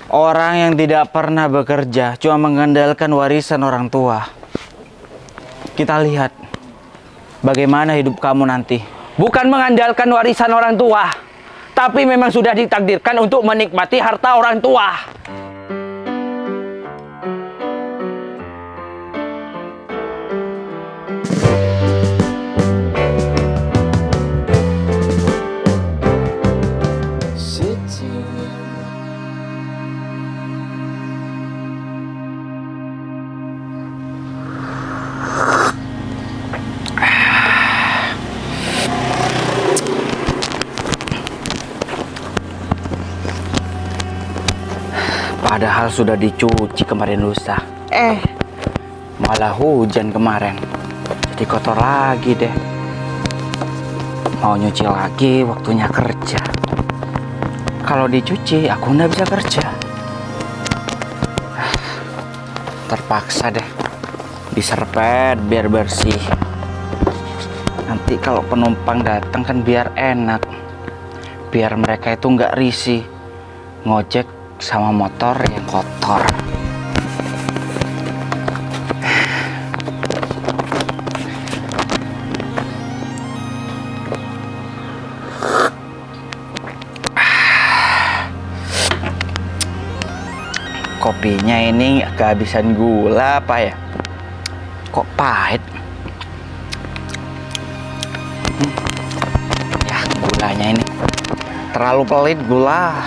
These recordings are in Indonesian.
Orang yang tidak pernah bekerja, cuma mengandalkan warisan orang tua. Kita lihat bagaimana hidup kamu nanti. Bukan mengandalkan warisan orang tua, tapi memang sudah ditakdirkan untuk menikmati harta orang tua. Padahal sudah dicuci kemarin lusa. Malah hujan kemarin. Jadi kotor lagi deh. Mau nyuci lagi, waktunya kerja. Kalau dicuci, aku nggak bisa kerja. Terpaksa deh. Diserpet biar bersih. Nanti kalau penumpang datang kan biar enak. Biar mereka itu nggak risih. Ngojek sama motor yang kotor. Kopinya ini kehabisan gula apa ya? Kok pahit? Ya, gulanya ini terlalu pelit gula.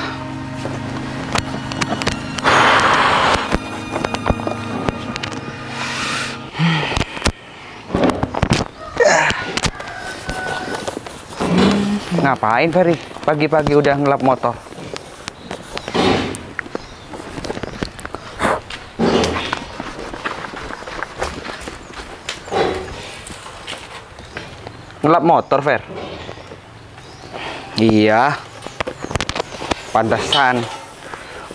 Ngapain Ferry? Pagi-pagi udah ngelap motor. Ngelap motor, Fer? Iya. Pantesan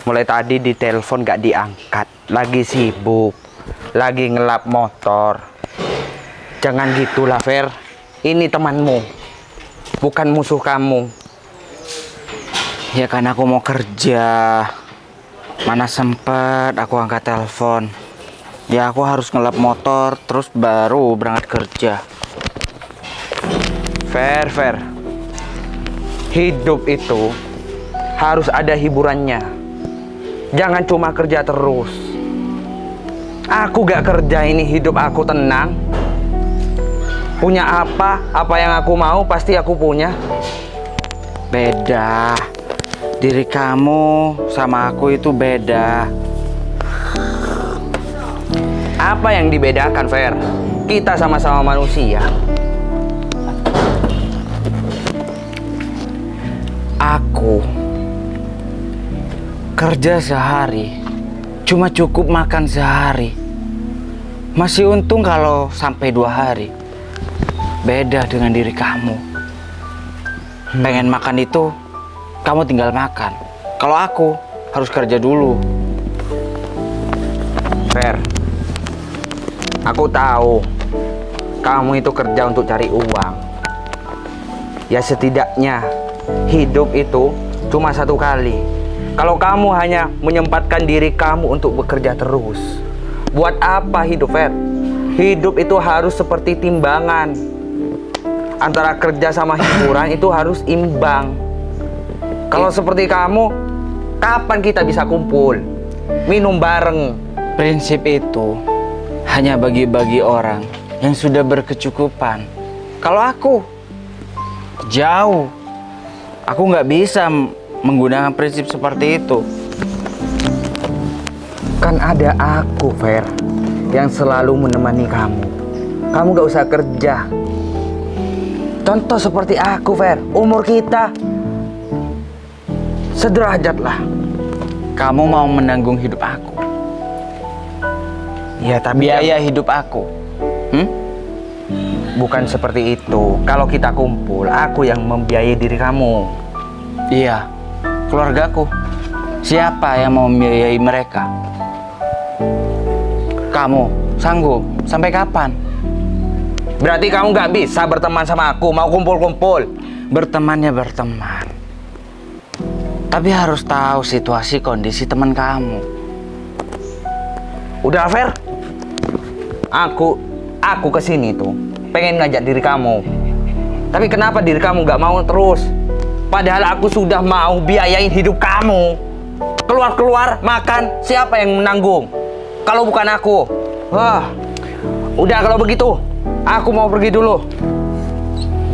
mulai tadi di telepon gak diangkat. Lagi sibuk. Lagi ngelap motor. Jangan gitulah, Fer. Ini temanmu. Bukan musuh kamu. Ya kan aku mau kerja. Mana sempet aku angkat telepon. Ya aku harus ngelap motor terus baru berangkat kerja. Fer. Hidup itu harus ada hiburannya. Jangan cuma kerja terus. Aku gak kerja ini hidup aku tenang. Punya apa yang aku mau pasti aku punya. Beda. Diri kamu sama aku itu beda. Apa yang dibedakan, Fer? Kita sama-sama manusia. Aku kerja sehari cuma cukup makan sehari. Masih untung kalau sampai 2 hari. Beda dengan diri kamu. Pengen makan itu kamu tinggal makan. Kalau aku harus kerja dulu. Fer, aku tahu kamu itu kerja untuk cari uang. Ya setidaknya hidup itu cuma 1 kali. Kalau kamu hanya menyempatkan diri kamu untuk bekerja terus, buat apa hidup, Fer? Hidup itu harus seperti timbangan. Antara kerja sama hiburan itu harus imbang. Kalau seperti kamu, kapan kita bisa kumpul, minum bareng? Prinsip itu hanya bagi-bagi orang yang sudah berkecukupan. Kalau aku jauh, aku nggak bisa menggunakan prinsip seperti itu. Kan ada aku, Fer, yang selalu menemani kamu. Kamu gak usah kerja. Contoh seperti aku, Fer. Umur kita sederajat lah. Kamu mau menanggung hidup aku? Ya, tapi biaya hidup aku. Bukan seperti itu. Kalau kita kumpul, aku yang membiayai diri kamu. Iya, keluargaku. Siapa yang mau membiayai mereka? Kamu sanggup? Sampai kapan? Berarti kamu nggak bisa berteman sama aku, mau kumpul-kumpul. Bertemannya berteman. Tapi harus tahu situasi kondisi teman kamu. Udah, Fer. Aku kesini tuh pengen ngajak diri kamu. Tapi kenapa diri kamu nggak mau terus? Padahal aku sudah mau biayain hidup kamu. Keluar-keluar, makan, siapa yang menanggung? Kalau bukan aku. Wah, udah kalau begitu, aku mau pergi dulu.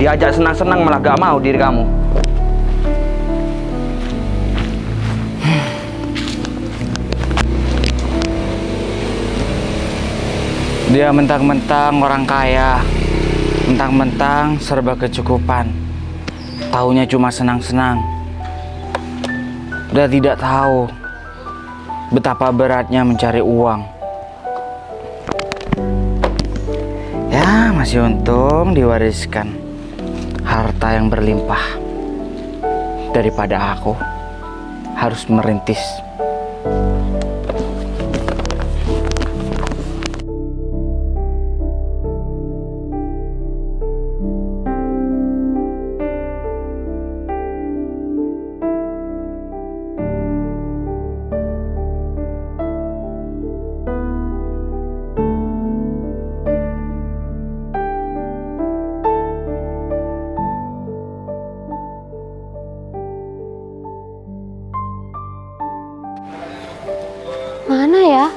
Diajak senang-senang malah gak mau diri kamu. Dia mentang-mentang orang kaya, mentang-mentang serba kecukupan. Taunya cuma senang-senang. Dia tidak tahu betapa beratnya mencari uang. Ya, masih untung diwariskan harta yang berlimpah daripada aku harus merintis. Mana ya?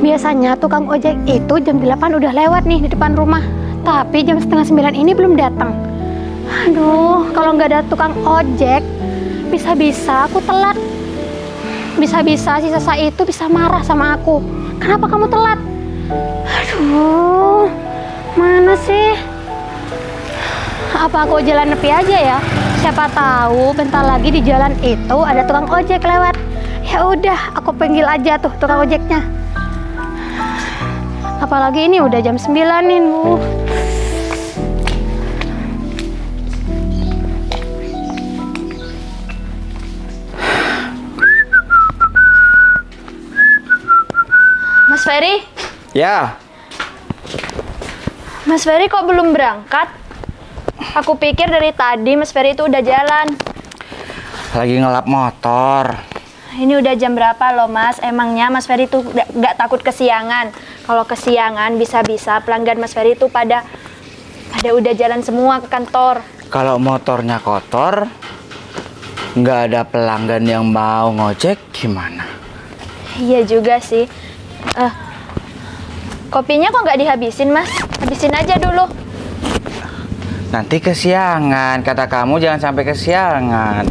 Biasanya tukang ojek itu jam 8 udah lewat nih di depan rumah. Tapi jam setengah 9 ini belum datang. Aduh, kalau nggak ada tukang ojek, bisa-bisa aku telat. Bisa-bisa si Sasa itu bisa marah sama aku. Kenapa kamu telat? Aduh, mana sih? Apa aku jalan nepi aja ya? Siapa tahu bentar lagi di jalan itu ada tukang ojek lewat. Ya udah, aku panggil aja tuh tukang ojeknya. Apalagi ini udah jam 9 nih, Bu. Mas Ferry? Ya, Mas Ferry kok belum berangkat? Aku pikir dari tadi Mas Ferry itu udah jalan. Lagi ngelap motor. Ini udah jam berapa loh Mas? Emangnya Mas Ferry tuh nggak takut kesiangan? Kalau kesiangan bisa-bisa pelanggan Mas Ferry tuh pada udah jalan semua ke kantor. Kalau motornya kotor, nggak ada pelanggan yang mau ngojek, gimana? Iya juga sih. Kopinya kok nggak dihabisin Mas? Habisin aja dulu. Nanti kesiangan, kata kamu jangan sampai kesiangan.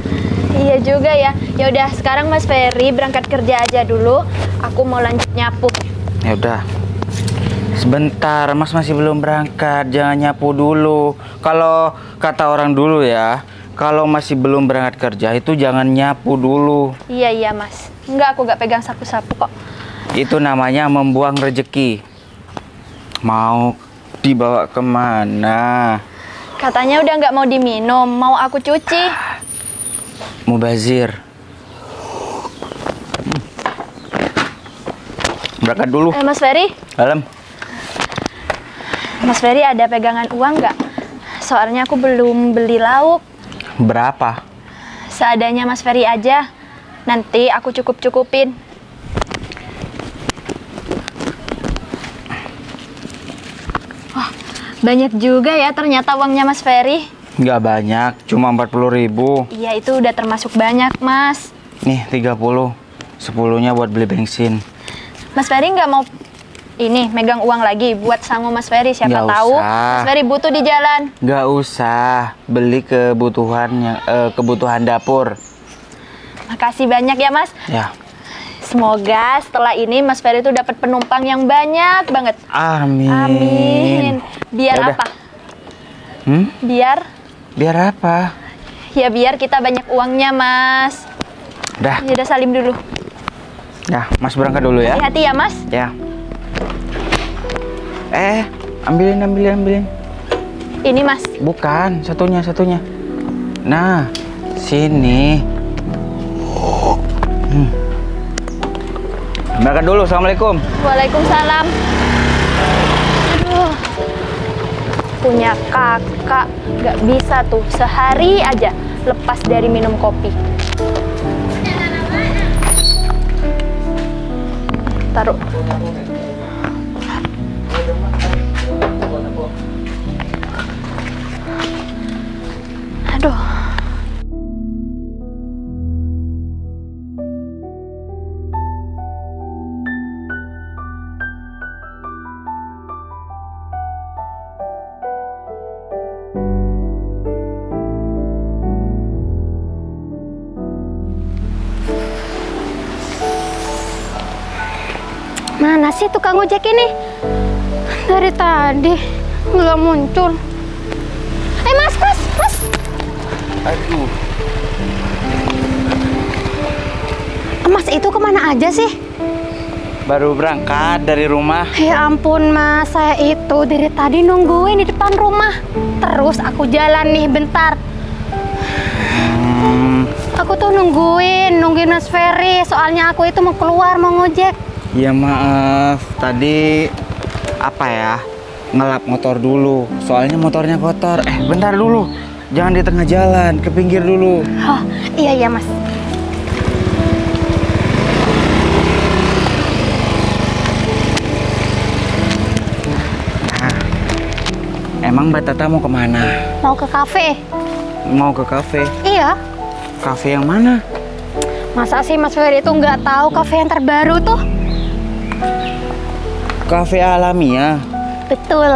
Iya juga ya. Ya udah, sekarang Mas Ferry berangkat kerja aja dulu. Aku mau lanjut nyapu. Ya udah. Sebentar, Mas masih belum berangkat. Jangan nyapu dulu. Kalau kata orang dulu ya, kalau masih belum berangkat kerja itu jangan nyapu dulu. Iya Mas. Enggak, aku nggak pegang sapu-sapu kok. Itu namanya membuang rejeki. Mau dibawa kemana? Katanya udah nggak mau diminum, mau aku cuci. Mubazir. Berangkat dulu. Mas Ferry? Dalam. Mas Ferry ada pegangan uang nggak? Soalnya aku belum beli lauk. Berapa? Seadanya Mas Ferry aja. Nanti aku cukup-cukupin. Wah, banyak juga ya ternyata uangnya Mas Ferry. Nggak banyak, cuma 40.000. Iya, itu udah termasuk banyak, Mas. Nih, 30. 10-nya buat beli bensin. Mas Ferry nggak mau ini megang uang lagi buat sangu Mas Ferry, siapa Nggak tahu usah. Mas Ferry butuh di jalan. Nggak usah, beli kebutuhan dapur. Makasih banyak ya, Mas. Ya. Semoga setelah ini Mas Ferry itu dapat penumpang yang banyak banget. Amin. Amin. Biar Yaudah. apa? Biar apa? Ya biar kita banyak uangnya, Mas. Dah. Ya udah, salim dulu. Nah, Mas berangkat dulu ya. Hati-hati ya, Mas. Ya. Ambilin. Ini, Mas. Bukan, satunya. Nah, sini. Berangkat dulu, Assalamualaikum. Waalaikumsalam. Aduh. Punya kakak, nggak bisa tuh sehari aja lepas dari minum kopi. taruh. Aduh. Mana sih tukang ojek ini? Dari tadi nggak muncul. Mas. Aduh. Mas itu kemana aja sih? Baru berangkat dari rumah. Ya ampun Mas, saya itu dari tadi nungguin di depan rumah. Terus aku jalan nih bentar. Aku tuh nungguin Mas Ferry. Soalnya aku itu mau keluar, mau ngojek. Ya maaf, tadi apa ya, ngelap motor dulu. Soalnya motornya kotor. Bentar dulu, jangan di tengah jalan, ke pinggir dulu. Oh iya Mas. Nah, emang Mbak Tata mau kemana? Mau ke kafe. Mau ke kafe? Iya. Kafe yang mana? Masa sih Mas Ferry itu nggak tahu kafe yang terbaru tuh? Kafe Alamiah. Betul.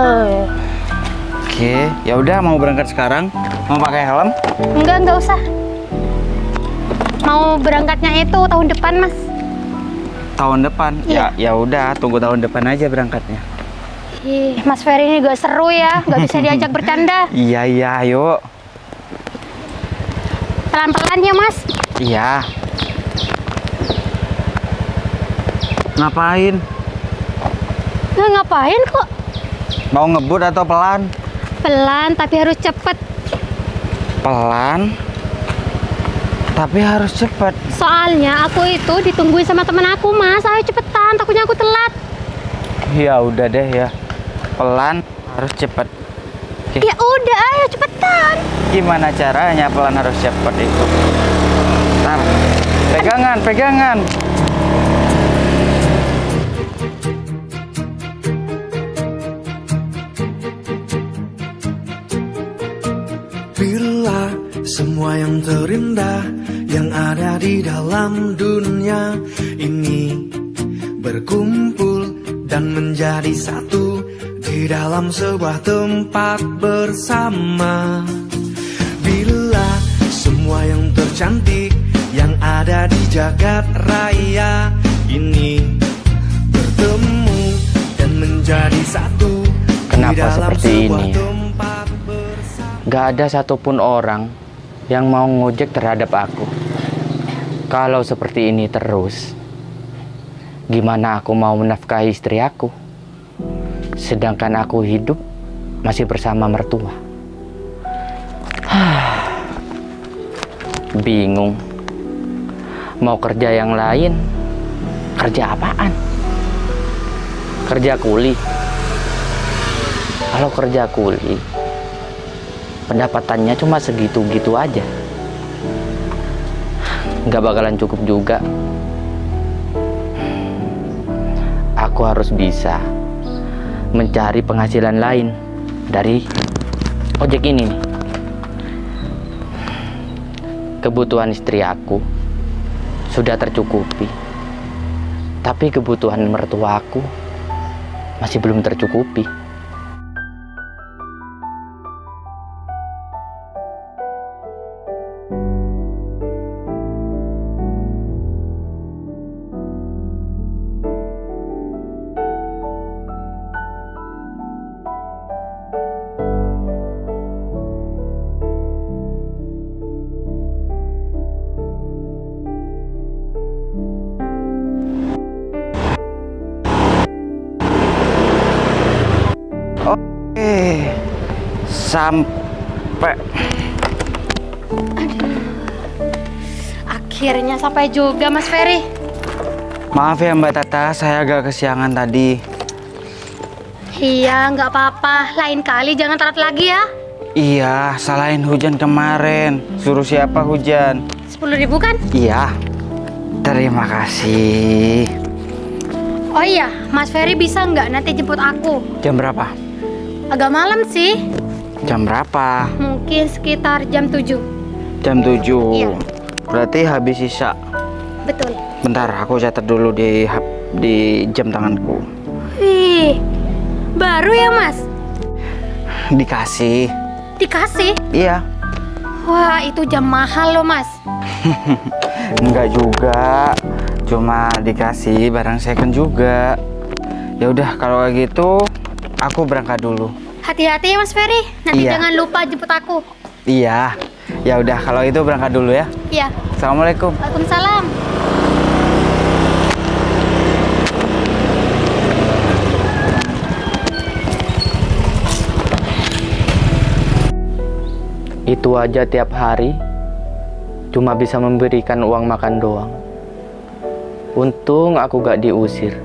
Oke, ya udah, mau berangkat sekarang? Mau pakai helm? Enggak usah. Mau berangkatnya itu tahun depan, Mas. Tahun depan? Iya. Ya udah, tunggu tahun depan aja berangkatnya. Ih, Mas Ferry ini gak seru ya, nggak bisa diajak bercanda. Iya, ayo. Pelan-pelan ya, Mas. Iya. Ngapain? Nggak ngapain kok. Mau ngebut atau pelan? Pelan, tapi harus cepet. Pelan, tapi harus cepet. Soalnya aku itu ditungguin sama temen aku, Mas. Ayo cepetan, takutnya aku telat. Ya udah deh ya. Pelan, harus cepet. Oke. Ya udah, ayo cepetan. Gimana caranya pelan harus cepet itu? Ntar, pegangan. Bila semua yang terindah yang ada di dalam dunia ini berkumpul dan menjadi satu di dalam sebuah tempat bersama. Bila semua yang tercantik yang ada di jagat raya ini bertemu dan menjadi satu. Kenapa seperti ini? Gak ada satupun orang yang mau ngojek terhadap aku. Kalau seperti ini terus, gimana aku mau menafkahi istri aku? Sedangkan aku hidup masih bersama mertua. Bingung. Mau kerja yang lain, kerja apaan? Kerja kuli. Kalau kerja kuli, pendapatannya cuma segitu-gitu aja. Nggak bakalan cukup juga. Aku harus bisa mencari penghasilan lain dari ojek ini nih. Kebutuhan istri aku sudah tercukupi, tapi kebutuhan mertua aku masih belum tercukupi. Sampai Akhirnya sampai juga, Mas Ferry. maaf ya Mbak Tata, saya agak kesiangan tadi. Iya, nggak apa-apa. Lain kali jangan telat lagi ya. Iya, salahin hujan kemarin. Suruh siapa hujan? 10.000 kan? Iya. Terima kasih. Oh iya, Mas Ferry bisa nggak nanti jemput aku? Jam berapa? Agak malam sih. Jam berapa? Mungkin sekitar jam 7. Jam 7. Iya. Berarti habis isya. Betul. Bentar, aku catat dulu di jam tanganku. Wih, baru ya Mas? Dikasih. Dikasih? Iya. Wah, itu jam mahal loh Mas. Enggak juga. Cuma dikasih barang second juga. Ya udah kalau kayak gitu aku berangkat dulu. Hati-hati ya Mas Ferry. Nanti Iya. jangan lupa jemput aku. Iya. Ya udah kalau itu berangkat dulu ya. Iya. Assalamualaikum. Waalaikumsalam. Itu aja tiap hari cuma bisa memberikan uang makan doang. Untung aku gak diusir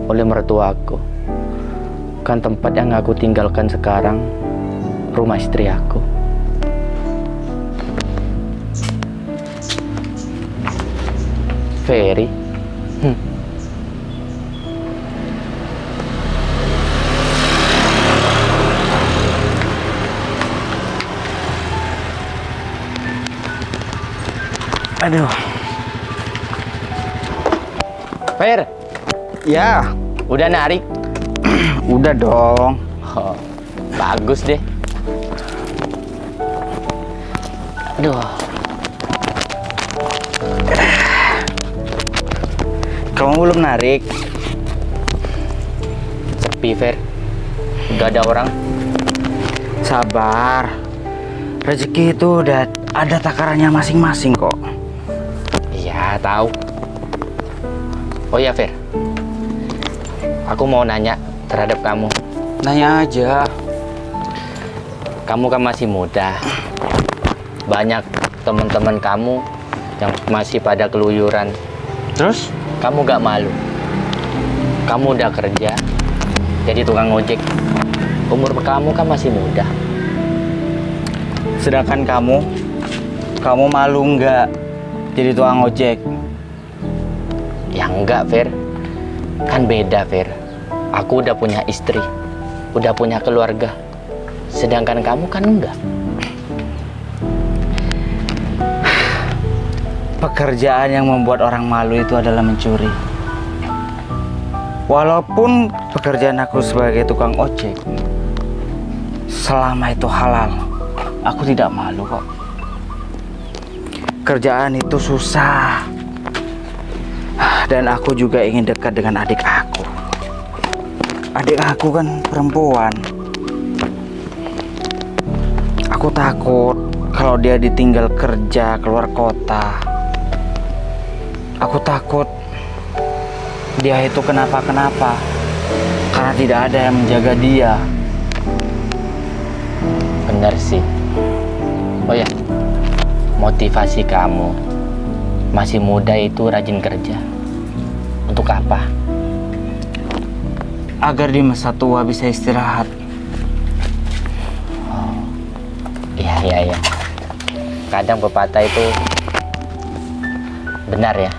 oleh mertuaku. Kan tempat yang aku tinggalkan sekarang rumah istri aku. Ferry. Aduh. Fer, Ya, udah narik? udah dong. Oh, bagus deh. Aduh, Kamu belum narik? sepi Fer. Gak ada orang. Sabar. Rezeki itu udah ada takarannya masing-masing kok. Iya, tahu. Oh ya Fer, aku mau nanya terhadap kamu. Nanya aja. Kamu kan masih muda. Banyak teman-teman kamu yang masih pada keluyuran. Terus? Kamu gak malu? Kamu udah kerja jadi tukang ojek. Umur kamu kan masih muda. Sedangkan kamu malu nggak jadi tukang ojek? Ya enggak, Fer. Kan beda, Fer. Aku udah punya istri, udah punya keluarga. Sedangkan kamu kan enggak. Pekerjaan yang membuat orang malu itu adalah mencuri. Walaupun pekerjaan aku sebagai tukang ojek, selama itu halal, aku tidak malu kok. Kerjaan itu susah. Dan aku juga ingin dekat dengan adik aku. Adik aku kan perempuan. Aku takut kalau dia ditinggal kerja keluar kota. Aku takut dia itu kenapa-kenapa karena tidak ada yang menjaga dia. Bener sih. Oh ya, motivasi kamu masih muda itu rajin kerja. Untuk apa? Agar di masa tua bisa istirahat. Iya. Kadang pepatah itu benar ya.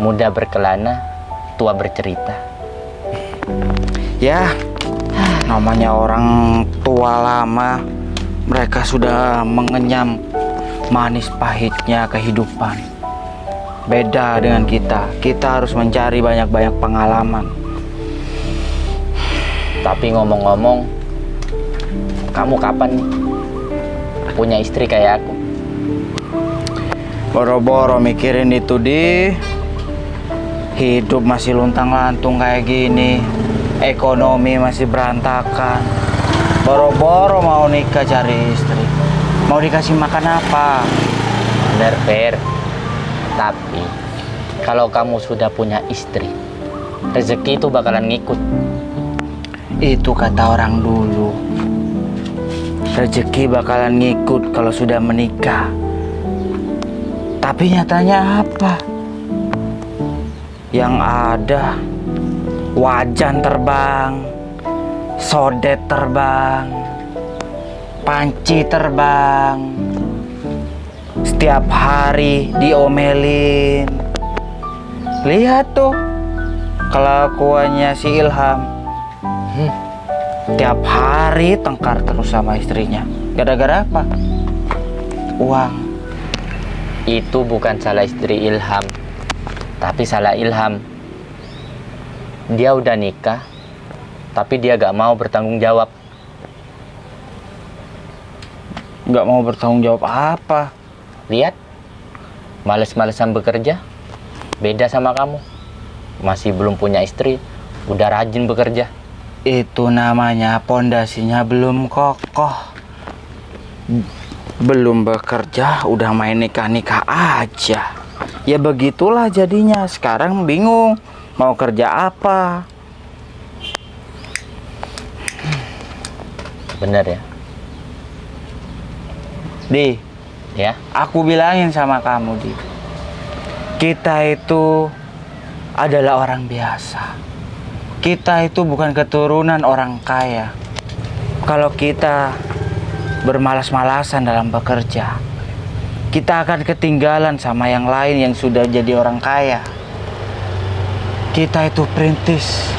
Muda berkelana, tua bercerita. Ya, namanya orang tua lama, mereka sudah mengenyam manis pahitnya kehidupan. Beda dengan kita harus mencari banyak-banyak pengalaman. Tapi ngomong-ngomong, kamu kapan nih punya istri kayak aku? Boro-boro mikirin itu di hidup masih luntang-lantung kayak gini, ekonomi masih berantakan. Boro-boro mau nikah cari istri, mau dikasih makan apa? Bener, Fer. Tapi kalau kamu sudah punya istri, rezeki itu bakalan ngikut. Itu kata orang dulu. Rezeki bakalan ngikut kalau sudah menikah. Tapi nyatanya apa? Yang ada wajan terbang, sodet terbang, panci terbang. Setiap hari diomelin. Lihat tuh, kelakuannya si Ilham. Tiap hari tengkar terus sama istrinya. Gara-gara apa? Uang. Itu bukan salah istri Ilham, tapi salah Ilham. Dia udah nikah, tapi dia gak mau bertanggung jawab. Gak mau bertanggung jawab apa? Lihat, males-malesan bekerja. Beda sama kamu. Masih belum punya istri, udah rajin bekerja. Itu namanya pondasinya belum kokoh. Belum bekerja udah main nikah-nikah aja. Ya begitulah jadinya. Sekarang bingung mau kerja apa. Bener ya? Di, Ya, aku bilangin sama kamu, Di. Kita itu adalah orang biasa. Kita itu bukan keturunan orang kaya. Kalau kita bermalas-malasan dalam bekerja, kita akan ketinggalan sama yang lain yang sudah jadi orang kaya. Kita itu perintis,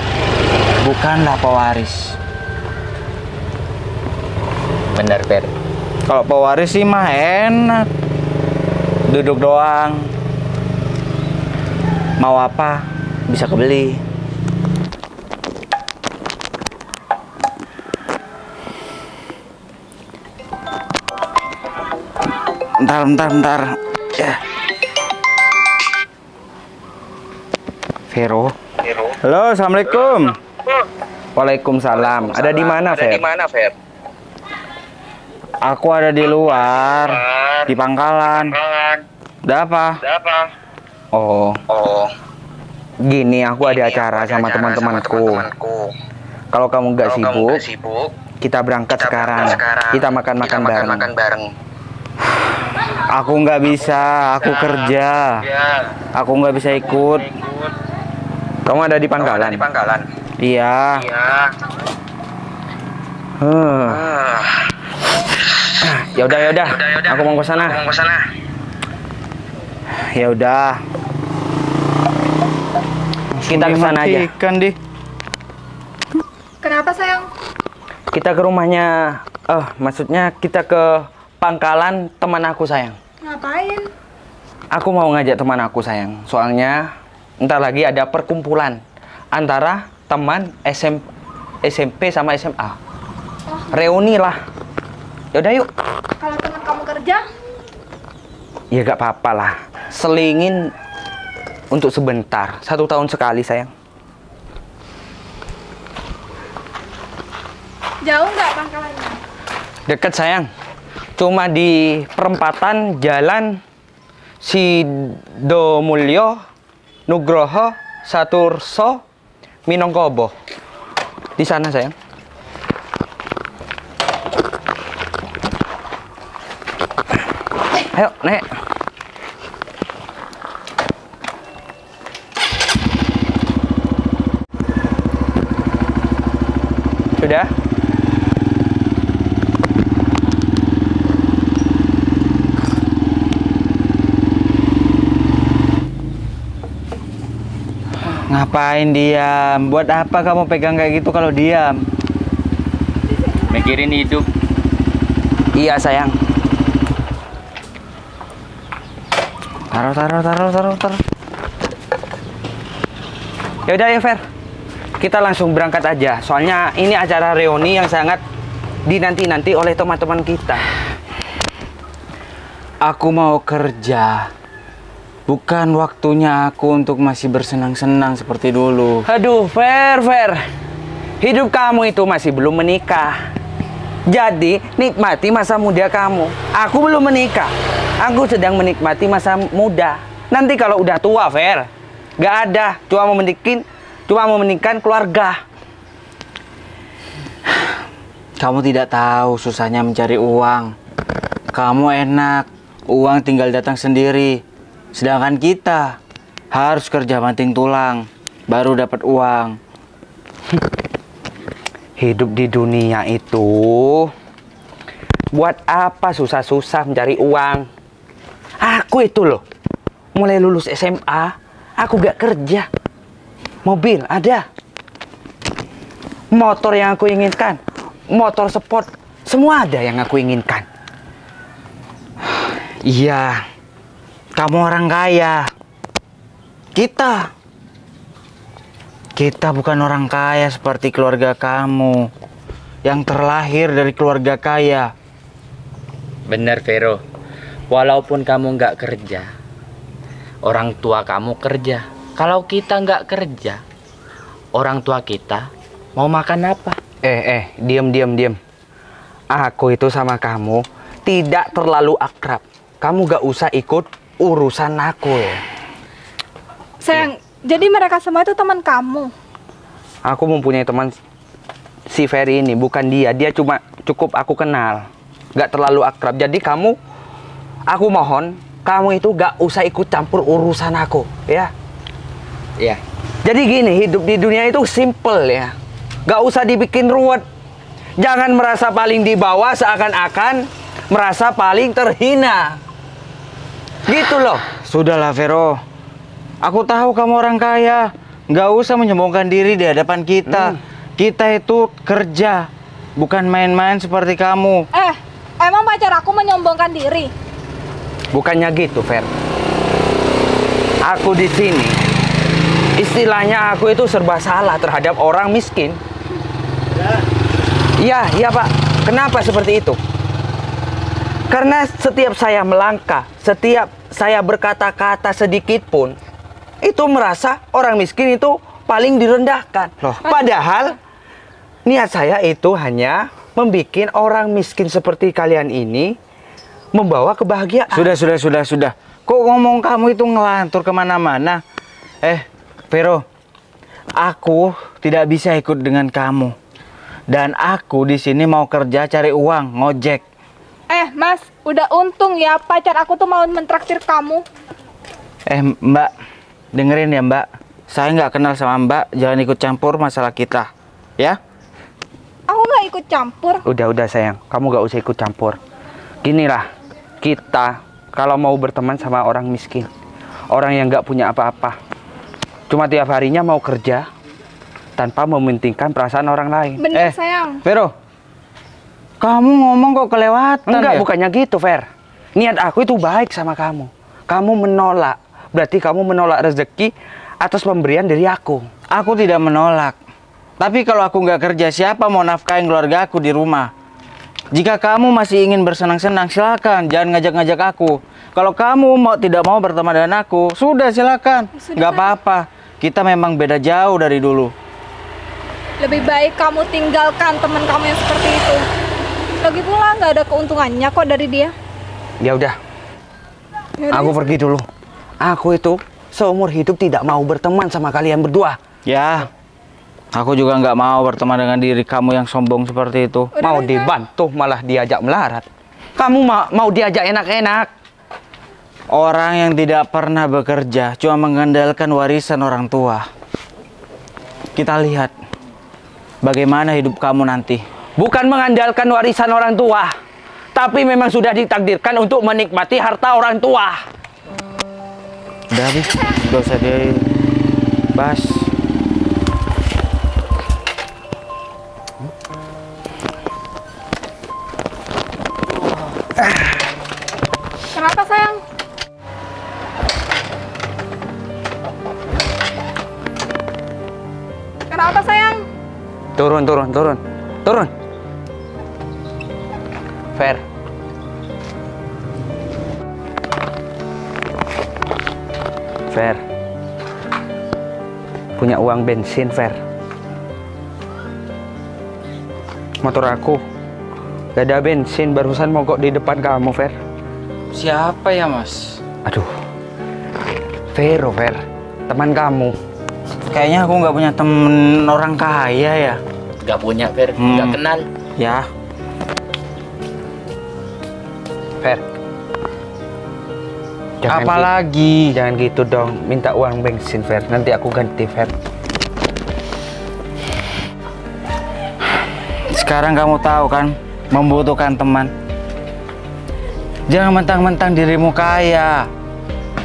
bukanlah pewaris. bener Fer. Kalau pewaris sih mah enak, duduk doang, mau apa bisa kebeli. Bentar. Ya. Vero. Halo, assalamualaikum. Waalaikumsalam. Ada di mana, Fer? Aku ada di luar, di pangkalan. Ada apa? Oh, gini aku ada acara sama teman-temanku. Kalau kamu nggak sibuk, kita berangkat sekarang. Kita makan-makan bareng. Aku nggak bisa, aku kerja. Aku nggak bisa ikut. Kamu ada di pangkalan? Iya. Ya udah. Aku mau ke sana. Ya udah. Kita ke sana aja. Dimatikan, Di. Kenapa sayang? Kita ke rumahnya. Maksudnya kita ke pangkalan teman aku, sayang. Ngapain? Aku mau ngajak teman aku, sayang. Soalnya ntar lagi ada perkumpulan antara teman SMP sama SMA. Reuni lah. Yaudah yuk. Kalau teman kamu kerja? Ya gak apa-apa lah. Selingin untuk sebentar. 1 tahun sekali, sayang. Jauh nggak pangkalannya? Deket, sayang. Cuma di perempatan jalan Sidomulyo, Nugroho, Saturso, Minangkabau. Di sana, sayang. Ayo, Nek. Sudah? Ngapain diam? Buat apa kamu pegang kayak gitu kalau diam? Mikirin hidup. Iya, sayang. Taruh. Ya udah ya, Fer. Kita langsung berangkat aja. Soalnya ini acara reuni yang sangat dinanti-nanti oleh teman-teman kita. Aku mau kerja. Bukan waktunya aku untuk masih bersenang-senang seperti dulu. Aduh, Fer. Hidup kamu itu masih belum menikah. Jadi, nikmati masa muda kamu. Aku belum menikah. Aku sedang menikmati masa muda. Nanti kalau udah tua, Fer, gak ada. Cuma mementingkan keluarga. Kamu tidak tahu susahnya mencari uang. Kamu enak, uang tinggal datang sendiri. Sedangkan kita harus kerja banting tulang, baru dapat uang. Hidup di dunia itu, buat apa susah-susah mencari uang? Aku itu loh, mulai lulus SMA, aku gak kerja. mobil ada, motor yang aku inginkan, motor sport, semua ada yang aku inginkan. Iya, kamu orang kaya. Kita bukan orang kaya seperti keluarga kamu yang terlahir dari keluarga kaya. Bener Vero, walaupun kamu nggak kerja, orang tua kamu kerja. Kalau kita nggak kerja, orang tua kita mau makan apa? Diam. Aku itu sama kamu tidak terlalu akrab. Kamu gak usah ikut urusan aku ya. Sayang, jadi mereka semua itu teman kamu? Aku mempunyai teman si Ferry ini, bukan dia. Dia cuma cukup aku kenal, gak terlalu akrab. Jadi aku mohon kamu itu gak usah ikut campur urusan aku, ya. Iya. Jadi gini, hidup di dunia itu simple ya. Gak usah dibikin ruwet. Jangan merasa paling di bawah seakan-akan merasa paling terhina. Gitu loh. Sudahlah Vero, aku tahu kamu orang kaya. Nggak usah menyombongkan diri di hadapan kita. Kita itu kerja, bukan main-main seperti kamu. Emang pacar aku menyombongkan diri? Bukannya gitu, Fer. Aku di sini, istilahnya aku itu serba salah terhadap orang miskin. Iya Pak. Kenapa seperti itu? Karena setiap saya melangkah, setiap saya berkata-kata sedikit pun, itu merasa orang miskin itu paling direndahkan. Loh, padahal niat saya itu hanya membuat orang miskin seperti kalian ini membawa kebahagiaan. Sudah. Kok ngomong kamu itu ngelantur kemana-mana? Vero, aku tidak bisa ikut dengan kamu. Dan aku di sini mau kerja cari uang, ngojek. Mas, udah untung ya pacar aku tuh mau mentraktir kamu. Mbak, dengerin ya Mbak. Saya nggak kenal sama Mbak, jangan ikut campur masalah kita, ya? Aku nggak ikut campur. Udah sayang, kamu gak usah ikut campur. Ginilah, kita kalau mau berteman sama orang miskin, orang yang gak punya apa-apa, cuma tiap harinya mau kerja tanpa mementingkan perasaan orang lain. Bener sayang. Vero, kamu ngomong kok kelewatan. Enggak, ya? bukannya gitu, Fer. Niat aku itu baik sama kamu. Kamu menolak, berarti kamu menolak rezeki atas pemberian dari aku. Aku tidak menolak. Tapi kalau aku nggak kerja, siapa mau nafkahin keluarga aku di rumah? Jika kamu masih ingin bersenang-senang, silakan. Jangan ngajak-ngajak aku. Kalau kamu tidak mau berteman dengan aku, sudah silakan. Nggak apa-apa. Kita memang beda jauh dari dulu. Lebih baik kamu tinggalkan teman kamu yang seperti itu. Lagi pula nggak ada keuntungannya kok dari dia. Ya udah, aku pergi dulu. Aku itu seumur hidup tidak mau berteman sama kalian berdua. Ya, aku juga nggak mau berteman dengan diri kamu yang sombong seperti itu. Mau dibantu malah diajak melarat. Kamu mau diajak enak-enak. Orang yang tidak pernah bekerja cuma mengandalkan warisan orang tua. Kita lihat bagaimana hidup kamu nanti. Bukan mengandalkan warisan orang tua, tapi memang sudah ditakdirkan untuk menikmati harta orang tua. Udah habis, gak usah dibahas. Kenapa sayang? Kenapa sayang? Turun. Fer. Punya uang bensin, Fer. Motor aku gak ada bensin, barusan mogok di depan kamu, Fer. Siapa ya Mas? Aduh, Vero, Fer, teman kamu. Kayaknya aku nggak punya temen orang kaya ya. Gak punya Fer, gak kenal. Ya, Fer, apalagi? jangan gitu dong, minta uang bensin, Fer. Nanti aku ganti, Fer. Sekarang kamu tahu kan, membutuhkan teman. Jangan mentang-mentang dirimu kaya,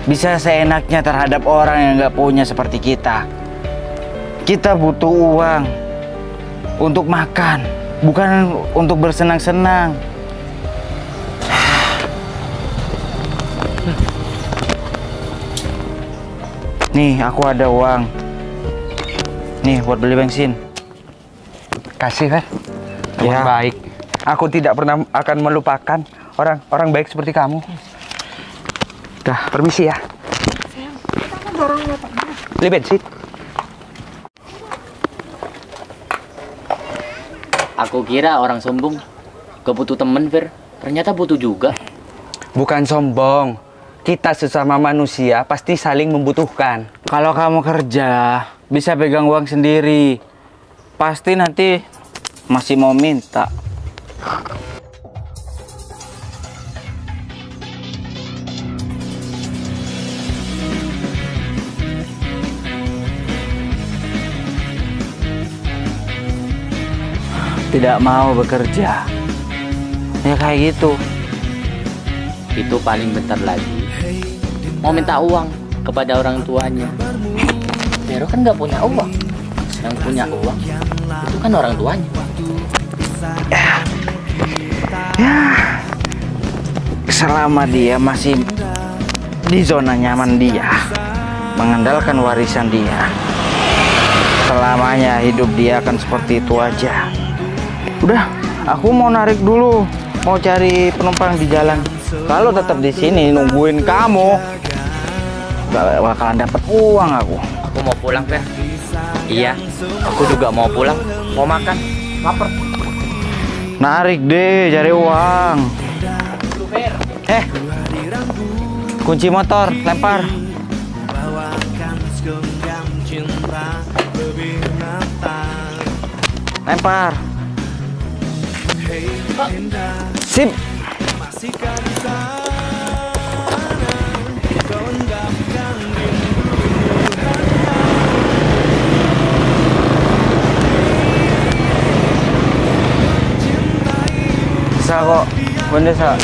bisa seenaknya terhadap orang yang nggak punya seperti kita. Kita butuh uang untuk makan, bukan untuk bersenang-senang. Nih, aku ada uang. Nih, buat beli bensin. Kasih, Fer. Teman Ya. baik. Aku tidak pernah akan melupakan orang baik seperti kamu. Dah, permisi ya. Beli bensin. Aku kira orang sombong gak butuh temen, Fir. Ternyata butuh juga. Bukan sombong. Kita sesama manusia pasti saling membutuhkan. Kalau kamu kerja, bisa pegang uang sendiri. Pasti nanti masih mau minta. Tidak mau bekerja. Ya kayak gitu. Itu paling bentar lagi mau minta uang kepada orang tuanya. Vero kan gak punya uang. Yang punya uang itu kan orang tuanya. Selama dia masih di zona nyaman dia, mengandalkan warisan dia, selamanya hidup dia akan seperti itu aja. Udah, aku mau narik dulu, mau cari penumpang di jalan. Kalau tetap di sini nungguin kamu, gak bakalan dapat uang aku. Aku mau pulang, Fer. Iya, aku juga mau pulang. Mau makan, lapar. Narik deh, cari uang. Kunci motor, lempar. Lempar. Sip. Bisa kok, Bunda, bisa.